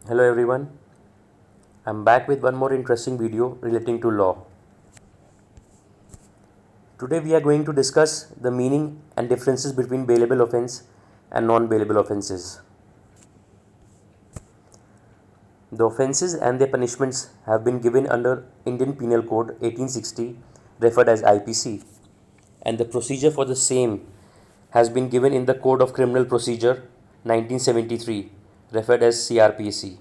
Hello everyone, I'm back with one more interesting video relating to law. Today we are going to discuss the meaning and differences between bailable offense and non-bailable offenses. The offenses and their punishments have been given under Indian Penal Code 1860, referred as IPC, and the procedure for the same has been given in the Code of Criminal Procedure 1973, referred as CRPC.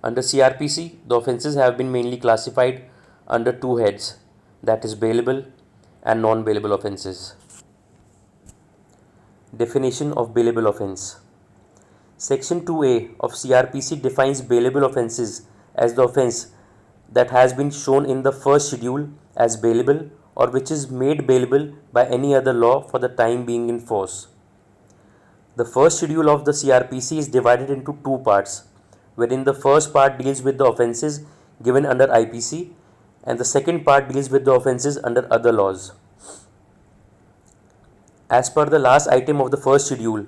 Under CRPC, the offences have been mainly classified under two heads, that is, bailable and non bailable offences. Definition of bailable offence. Section 2A of CRPC defines bailable offences as the offence that has been shown in the first schedule as bailable or which is made bailable by any other law for the time being in force. The first schedule of the CRPC is divided into two parts, wherein the first part deals with the offences given under IPC and the second part deals with the offences under other laws. As per the last item of the first schedule,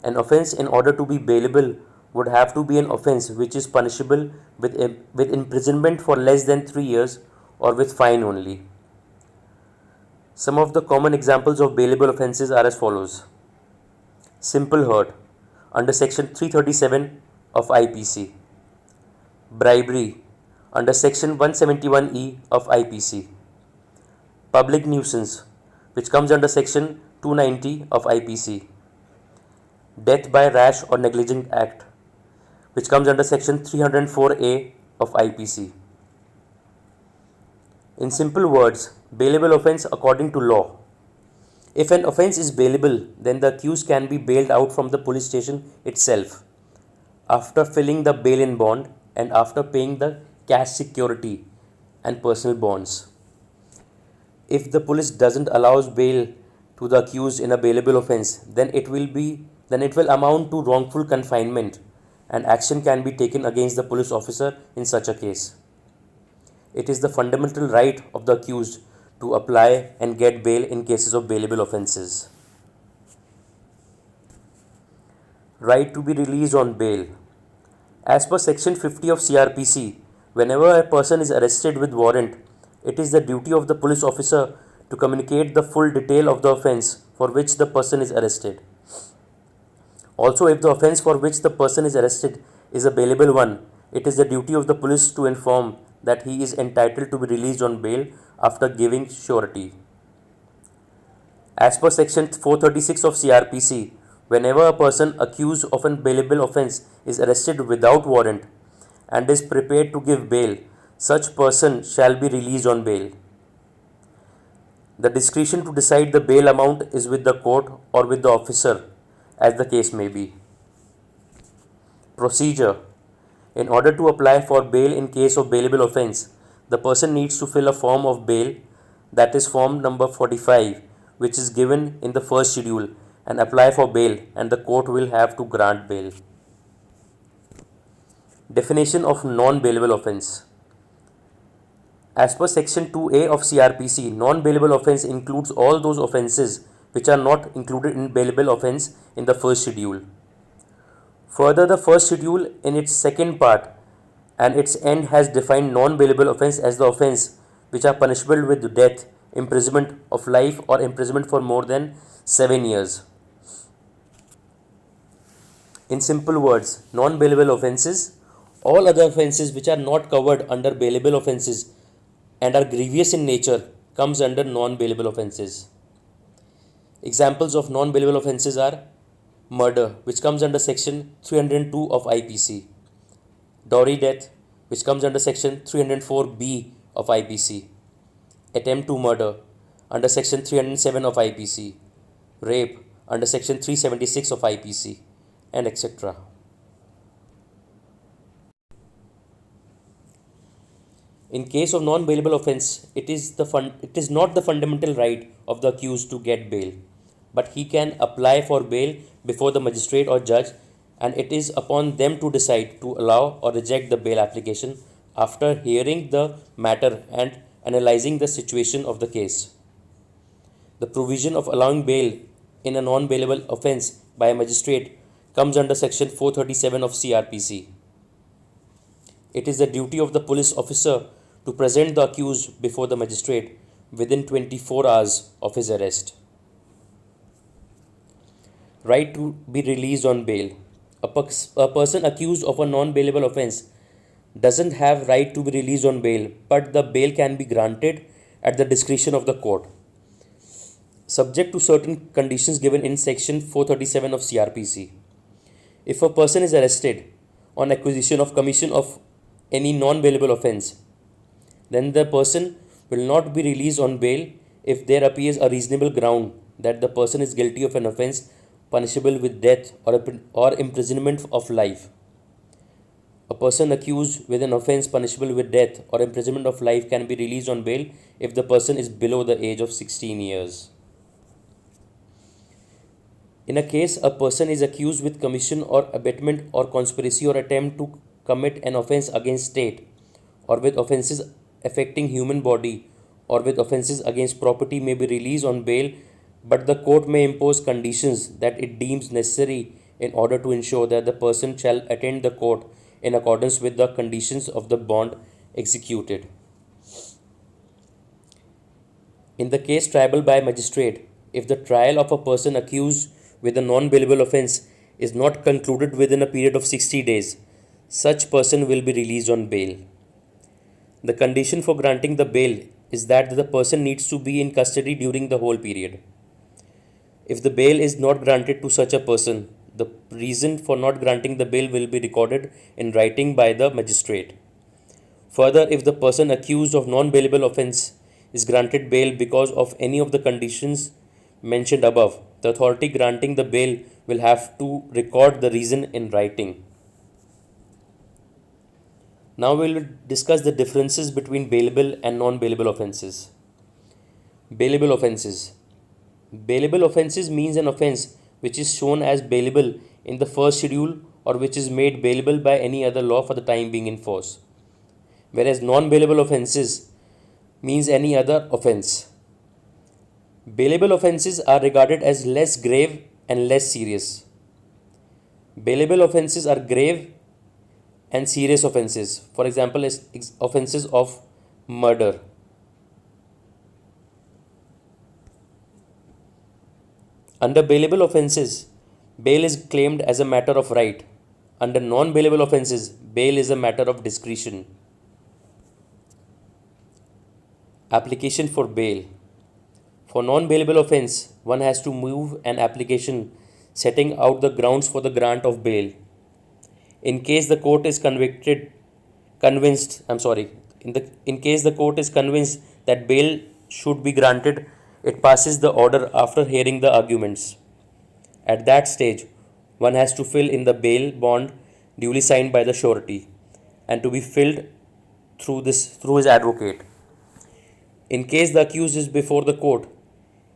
an offence in order to be bailable would have to be an offence which is punishable with imprisonment for less than 3 years or with fine only. Some of the common examples of bailable offences are as follows. Simple hurt under section 337 of IPC. Bribery under section 171E of IPC. Public nuisance, which comes under section 290 of IPC. Death by rash or negligent act, which comes under section 304A of IPC. In simple words, bailable offence according to law. If an offence is bailable, then the accused can be bailed out from the police station itself after filling the bail in bond and after paying the cash security and personal bonds. If the police doesn't allow bail to the accused in a bailable offence, then it will amount to wrongful confinement and action can be taken against the police officer in such a case. It is the fundamental right of the accused to apply and get bail in cases of bailable offences. Right to be released on bail. As per section 50 of CRPC, whenever a person is arrested with warrant, it is the duty of the police officer to communicate the full detail of the offence for which the person is arrested. Also, if the offence for which the person is arrested is a bailable one, it is the duty of the police to inform that he is entitled to be released on bail after giving surety. As per section 436 of CRPC, whenever a person accused of a bailable offence is arrested without warrant and is prepared to give bail, such person shall be released on bail. The discretion to decide the bail amount is with the court or with the officer, as the case may be. Procedure. In order to apply for bail in case of bailable offence, the person needs to fill a form of bail, that is form number 45, which is given in the first schedule, and apply for bail, and the court will have to grant bail. Definition of non-bailable offence. As per section 2A of CRPC, non-bailable offence includes all those offences which are not included in bailable offence in the first schedule. Further, the first schedule in its second part and its end has defined non-bailable offence as the offence which are punishable with death, imprisonment of life or imprisonment for more than 7 years. In simple words, non-bailable offences, all other offences which are not covered under bailable offences and are grievous in nature comes under non-bailable offences. Examples of non-bailable offences are murder, which comes under section 302 of IPC, dowry death, which comes under section 304B of IPC, attempt to murder under section 307 of IPC, rape under section 376 of IPC, and etc. In case of non-bailable offence, it is not the fundamental right of the accused to get bail, but he can apply for bail before the magistrate or judge, and it is upon them to decide to allow or reject the bail application after hearing the matter and analyzing the situation of the case. The provision of allowing bail in a non-bailable offence by a magistrate comes under section 437 of CRPC. It is the duty of the police officer to present the accused before the magistrate within 24 hours of his arrest. Right to be released on bail. A person accused of a non-bailable offence doesn't have right to be released on bail, but the bail can be granted at the discretion of the court, subject to certain conditions given in section 437 of CRPC. If a person is arrested on accusation of commission of any non-bailable offence, then the person will not be released on bail if there appears a reasonable ground that the person is guilty of an offence punishable with death or imprisonment of life. A person accused with an offence punishable with death or imprisonment of life can be released on bail if the person is below the age of 16 years. In a case, a person is accused with commission or abetment or conspiracy or attempt to commit an offence against state, or with offences affecting human body, or with offences against property, may be released on bail, but the court may impose conditions that it deems necessary in order to ensure that the person shall attend the court in accordance with the conditions of the bond executed. In the case triable by magistrate, if the trial of a person accused with a non-bailable offence is not concluded within a period of 60 days, such person will be released on bail. The condition for granting the bail is that the person needs to be in custody during the whole period. If the bail is not granted to such a person, the reason for not granting the bail will be recorded in writing by the magistrate. Further, if the person accused of non-bailable offence is granted bail because of any of the conditions mentioned above, the authority granting the bail will have to record the reason in writing. Now we will discuss the differences between bailable and non-bailable offences. Bailable offences. Bailable offences means an offence which is shown as bailable in the first schedule or which is made bailable by any other law for the time being in force. Whereas non-bailable offences means any other offence. Bailable offences are regarded as less grave and less serious. Bailable offences are grave and serious offences. For example, offences of murder. Under bailable offences, bail is claimed as a matter of right. Under non-bailable offences, bail is a matter of discretion. Application for bail. For non-bailable offence, one has to move an application setting out the grounds for the grant of bail. In case the court is convinced that bail should be granted, it passes the order after hearing the arguments. At that stage, one has to fill in the bail bond duly signed by the surety and to be filled through his advocate. In case the accused is before the court,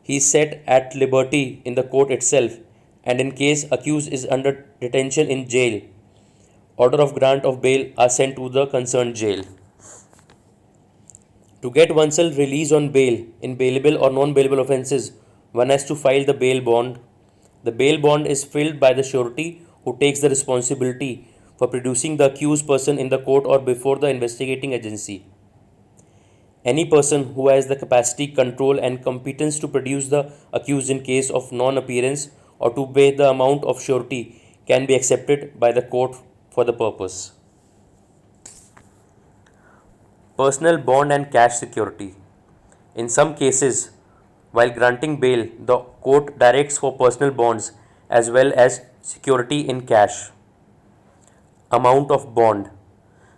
he is set at liberty in the court itself, and in case accused is under detention in jail, order of grant of bail are sent to the concerned jail. To get oneself released on bail in bailable or non-bailable offences, one has to file the bail bond. The bail bond is filled by the surety who takes the responsibility for producing the accused person in the court or before the investigating agency. Any person who has the capacity, control, and competence to produce the accused in case of non-appearance or to pay the amount of surety can be accepted by the court for the purpose. Personal bond and cash security. In some cases, while granting bail, the court directs for personal bonds as well as security in cash. Amount of bond.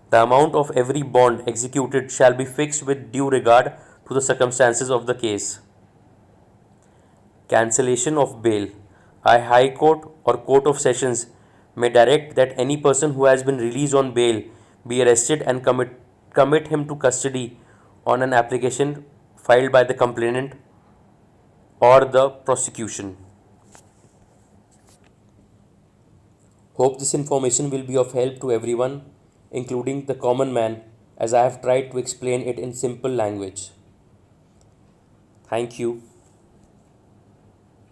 The amount of every bond executed shall be fixed with due regard to the circumstances of the case. Cancellation of bail. A High Court or Court of Sessions may direct that any person who has been released on bail be arrested and commit him to custody on an application filed by the complainant or the prosecution. Hope this information will be of help to everyone, including the common man, as I have tried to explain it in simple language. Thank you.